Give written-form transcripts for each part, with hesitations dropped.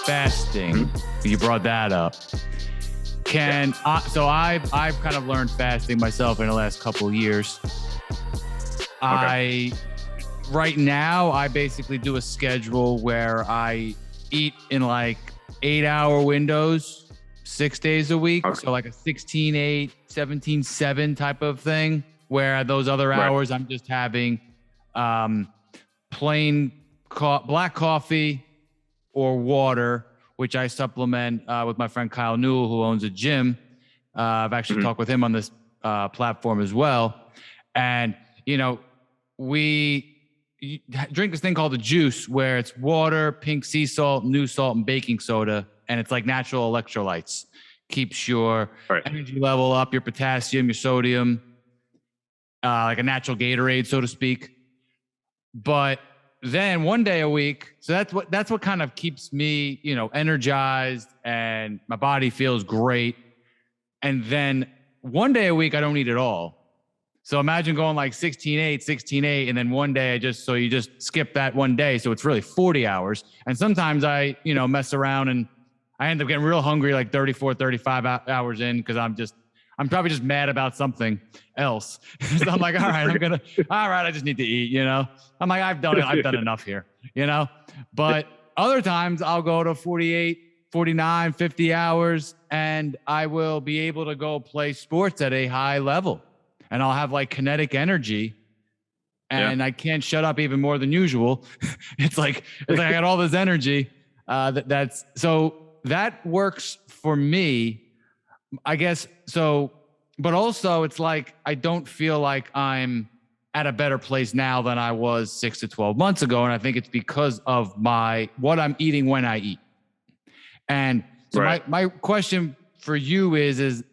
fasting, you brought that up. So I've kind of learned fasting myself in the last couple of years. Okay. Right now, I basically do a schedule where I eat in like 8-hour windows, 6 days a week. Okay. So like a 16-8, 17-7 type of thing, where those other hours I'm just having plain black coffee or water, which I supplement with my friend Kyle Newell, who owns a gym. I've actually talked with him on this platform as well. And, we drink this thing called the juice, where it's water, pink sea salt, new salt, and baking soda. And it's like natural electrolytes. Keeps your energy level up, your potassium, your sodium, like a natural Gatorade, so to speak. But then one day a week, so that's what kind of keeps me, energized, and my body feels great. And then one day a week, I don't eat at all. So imagine going like 16-8, and then one day you just skip that one day. So it's really 40 hours. And sometimes I, mess around and I end up getting real hungry, like 34, 35 hours in, because I'm probably just mad about something else. So I'm like, all right, I just need to eat, I'm like, I've done enough here, but other times I'll go to 48, 49, 50 hours, and I will be able to go play sports at a high level, and I'll have like kinetic energy, and I can't shut up even more than usual. It's like I got all this energy. That works for me, I guess. So, but also it's like, I don't feel like I'm at a better place now than I was 6 to 12 months ago. And I think it's because of what I'm eating when I eat. And so my question for you is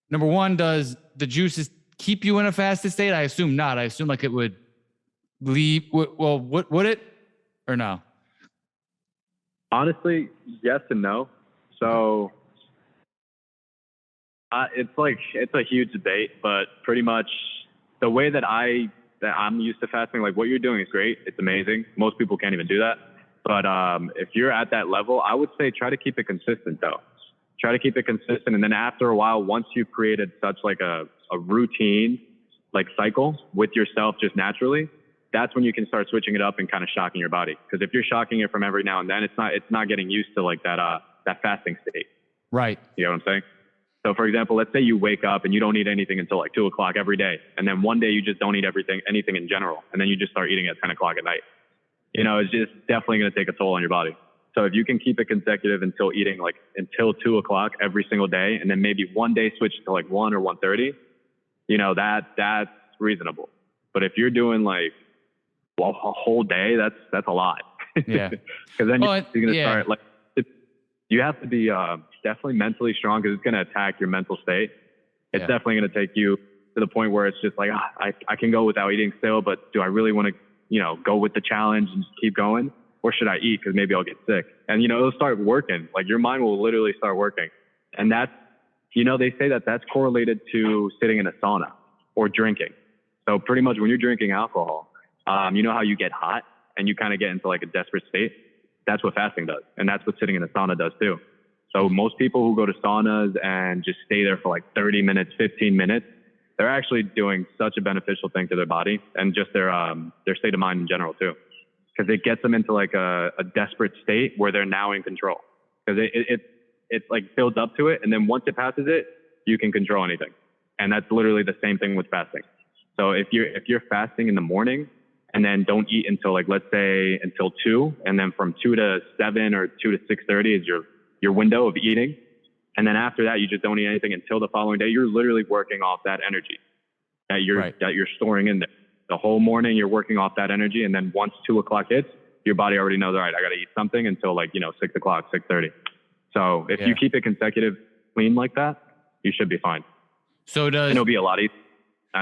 number one, does the juices keep you in a fasted state? I assume not. I assume like it would leave. Well, would it or no? Honestly, yes and no. So it's a huge debate, but pretty much the way that I'm used to fasting, like what you're doing is great. It's amazing. Most people can't even do that. But if you're at that level, I would say try to keep it consistent though. Try to keep it consistent. And then after a while, once you've created such like a routine, like cycle with yourself just naturally, that's when you can start switching it up and kind of shocking your body. Because if you're shocking it from every now and then, it's not getting used to like that fasting state. Right. You know what I'm saying? So for example, let's say you wake up and you don't eat anything until like 2 o'clock every day. And then one day you just don't eat anything in general. And then you just start eating at 10 o'clock at night. It's just definitely going to take a toll on your body. So if you can keep it consecutive until 2 o'clock every single day, and then maybe one day switch to like 1 or 1:30, that's reasonable. But if you're doing like a whole day, that's a lot. Yeah. Because then you're going to start like, you have to be definitely mentally strong, because it's going to attack your mental state. It's definitely going to take you to the point where it's just like, I can go without eating still, but do I really want to, go with the challenge and just keep going? Or should I eat because maybe I'll get sick? And, it'll start working. Like your mind will literally start working. And that's, they say that that's correlated to sitting in a sauna or drinking. So pretty much when you're drinking alcohol, you know how you get hot and you kind of get into like a desperate state? That's what fasting does. And that's what sitting in a sauna does too. So most people who go to saunas and just stay there for like 30 minutes, 15 minutes, they're actually doing such a beneficial thing to their body and just their state of mind in general too. Because it gets them into like a desperate state where they're now in control. Because it like builds up to it. And then once it passes it, you can control anything. And that's literally the same thing with fasting. So if you're fasting in the morning and then don't eat until like, let's say until 2, and then from 2 to 7 or 2 to 6:30 is your window of eating. And then after that, you just don't eat anything until the following day. You're literally working off that energy that you're storing in there. The whole morning you're working off that energy. And then once 2 o'clock hits, your body already knows, all right, I got to eat something until like, 6 o'clock, 6:30. So if you keep it consecutive, clean like that, you should be fine. So it'll be a lot easier.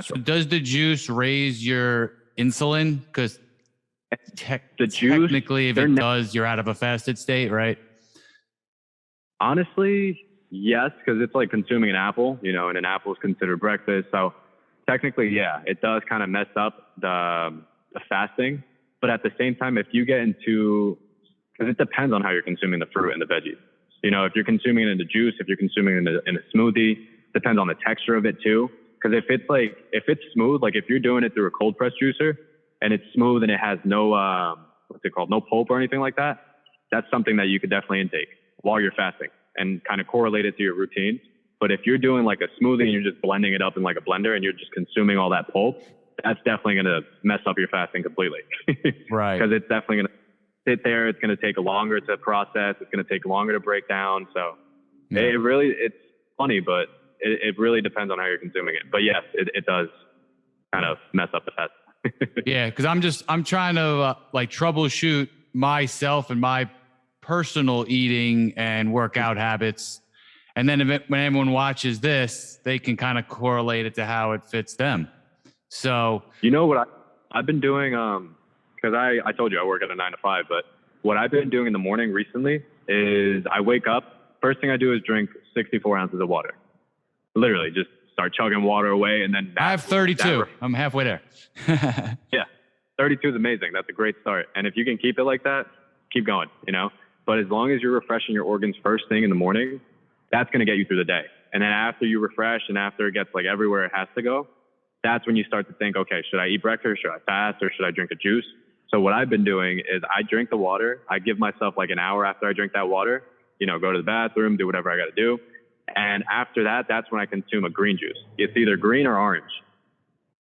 So does the juice raise your insulin? Because technically, if it does, you're out of a fasted state, right? Honestly, yes, because it's like consuming an apple, and an apple is considered breakfast. So technically, yeah, it does kind of mess up the fasting. But at the same time, if you get into, because because it depends on how you're consuming the fruit and the veggies. You know, if you're consuming it in the juice, if you're consuming it in a smoothie, depends on the texture of it too. Because if it's smooth, like if you're doing it through a cold press juicer and it's smooth and it has no, no pulp or anything like that, that's something that you could definitely intake while you're fasting and kind of correlate it to your routine. But if you're doing like a smoothie and you're just blending it up in like a blender and you're just consuming all that pulp, that's definitely going to mess up your fasting completely. Right. Because it's definitely going to sit there. It's going to take longer to process. It's going to take longer to break down. So it's funny, but it really depends on how you're consuming it. But yes, it does kind of mess up the fast. Yeah. Cause I'm trying to like troubleshoot myself and my personal eating and workout habits. And then when everyone watches this, they can kind of correlate it to how it fits them. So, you know what I've been doing, cause I told you I work at a 9 to 5, but what I've been doing in the morning recently is I wake up, first thing I do is drink 64 ounces of water. Literally just start chugging water away. And then I have 32. I'm halfway there. Yeah. 32 is amazing. That's a great start. And if you can keep it like that, keep going, you know, but as long as you're refreshing your organs first thing in the morning, that's going to get you through the day. And then after you refresh and after it gets like everywhere it has to go, that's when you start to think, okay, should I eat breakfast? Should I fast? Or should I drink a juice? So what I've been doing is I drink the water. I give myself like an hour after I drink that water, you know, go to the bathroom, do whatever I got to do. And after that, that's when I consume a green juice. It's either green or orange.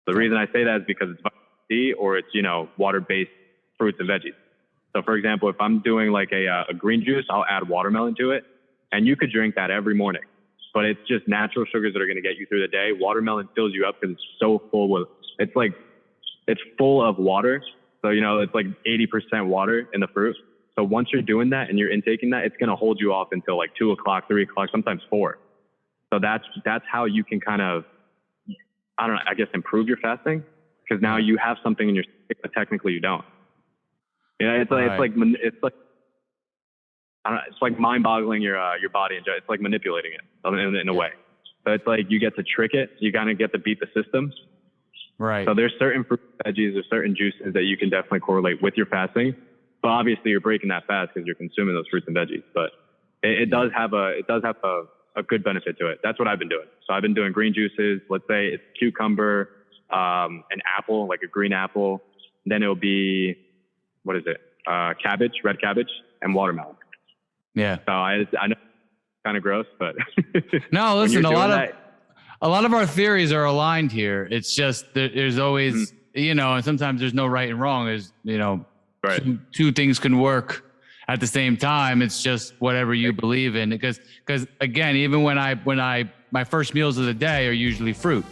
The reason I say that is because it's vitamin C or it's, you know, water-based fruits and veggies. So for example, if I'm doing like a green juice, I'll add watermelon to it. And you could drink that every morning. But it's just natural sugars that are going to get you through the day. Watermelon fills you up because it's so full with, it's full of water. So, you know, it's like 80% water in the fruit. So once you're doing that and you're intaking that, it's going to hold you off until like 2 o'clock, 3 o'clock, sometimes 4. So that's how you can kind of, I don't know, I guess improve your fasting, because now you have something in your stomach, but technically you don't. You know, it's like mind-boggling your body, and it's like manipulating it in a way. So it's like you get to trick it. You kind of get to beat the system. Right. So there's certain fruit, veggies, or certain juices that you can definitely correlate with your fasting. But obviously you're breaking that fast because you're consuming those fruits and veggies. But it does have a good benefit to it. That's what I've been doing. So I've been doing green juices. Let's say it's cucumber, an apple, like a green apple. Then it'll be, what is it? Cabbage, red cabbage, and watermelon. Yeah. So I know it's kind of gross, but no, listen, a lot of our theories are aligned here. It's just there's always, you know, and sometimes there's no right and wrong. There's, you know, right. Two things can work at the same time. It's just whatever you believe in. Because again, even when my first meals of the day are usually fruit.